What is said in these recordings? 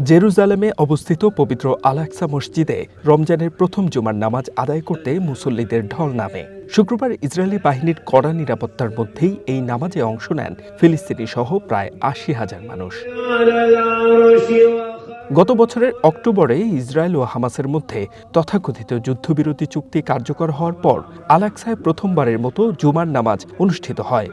জেরুজালেমে অবস্থিত পবিত্র আল-আকসা মসজিদে রমজানের প্রথম জুমার নামাজ আদায় করতে মুসল্লিদের ঢল নামে। শুক্রবার ইসরায়েলি বাহিনীর কড়া নিরাপত্তার মধ্যেই এই নামাজে অংশ নেন ফিলিস্তিনি সহ প্রায় ৮০,০০০ মানুষ। গত বছরের অক্টোবরে ইসরায়েল ও হামাসের মধ্যে তথাকথিত যুদ্ধবিরতি চুক্তি কার্যকর হওয়ার পর আল-আকসায় প্রথমবারের মতো জুমার নামাজ অনুষ্ঠিত হয়।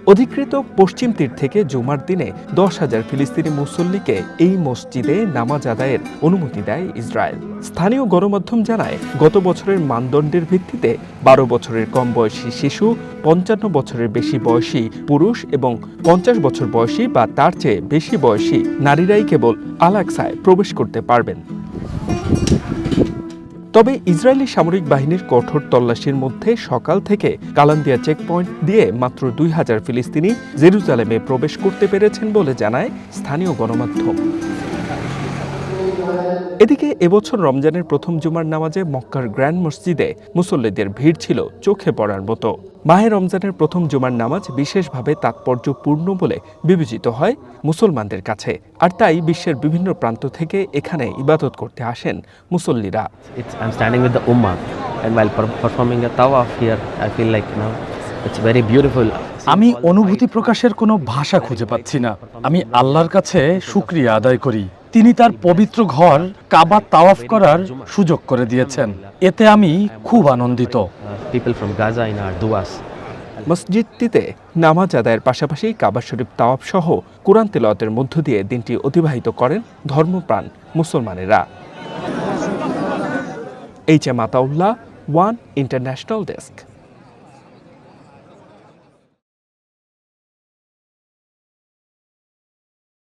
অধিকৃত পশ্চিম তীর থেকে জুমার দিনে ১০,০০০ ফিলিস্তিনি মুসল্লিকে এই মসজিদে নামাজ আদায়ের অনুমতি দেয় ইসরায়েল। স্থানীয় গণমাধ্যম জানায়, গত বছরের মানদণ্ডের ভিত্তিতে ১২ বছরের কম বয়সী শিশু, ৫৫ বছরের বেশি বয়সী পুরুষ এবং ৫০ বছর বয়সী বা তার চেয়ে বেশি বয়সী নারীরাই কেবল আল-আকসায় প্রবেশ করতে পারবেন। তবে ইসরায়েলি সামরিক বাহিনীর কঠোর তল্লাশির মধ্যে সকাল থেকে কালান্দিয়া চেকপয়েন্ট দিয়ে মাত্র ২,০০০ ফিলিস্তিনি জেরুজালেমে প্রবেশ করতে পেরেছেন বলে জানায় স্থানীয় গণমাধ্যম। এদিকে এবছর রমজানের প্রথম জুমার নামাজে মক্কার গ্র্যান্ড মসজিদে মুসল্লিদের ভিড় ছিল চোখে পড়ার মতো। মাহে রমজানের প্রথম জুমার নামাজ বিশেষভাবে তাৎপর্যপূর্ণ বলে বিবেচিত হয় মুসলমানদের কাছে, আর তাই বিশ্বের বিভিন্ন প্রান্ত থেকে এখানে ইবাদত করতে আসেন মুসল্লিরা। I'm standing with the Ummah and while performing a tawaf here I feel like it's very beautiful. আমি অনুভূতি প্রকাশের কোনো ভাষা খুঁজে পাচ্ছি না। আমি আল্লাহর কাছে শুকরিয়া আদায় করি, তিনি তার পবিত্র ঘর কাবা তাওয়াফ করার সুযোগ করে দিয়েছেন। এতে আমি খুব আনন্দিত। People from Gaza in our duas. মসজিদটিতে নামাজ আদায়ের পাশাপাশি কাবা শরীফ তাওয়াফ সহ কুরআন তিলাওয়াতের মধ্য দিয়ে দিনটি অতিবাহিত করেন ধর্মপ্রাণ মুসলমানেরা। H M Ataullah, one international desk.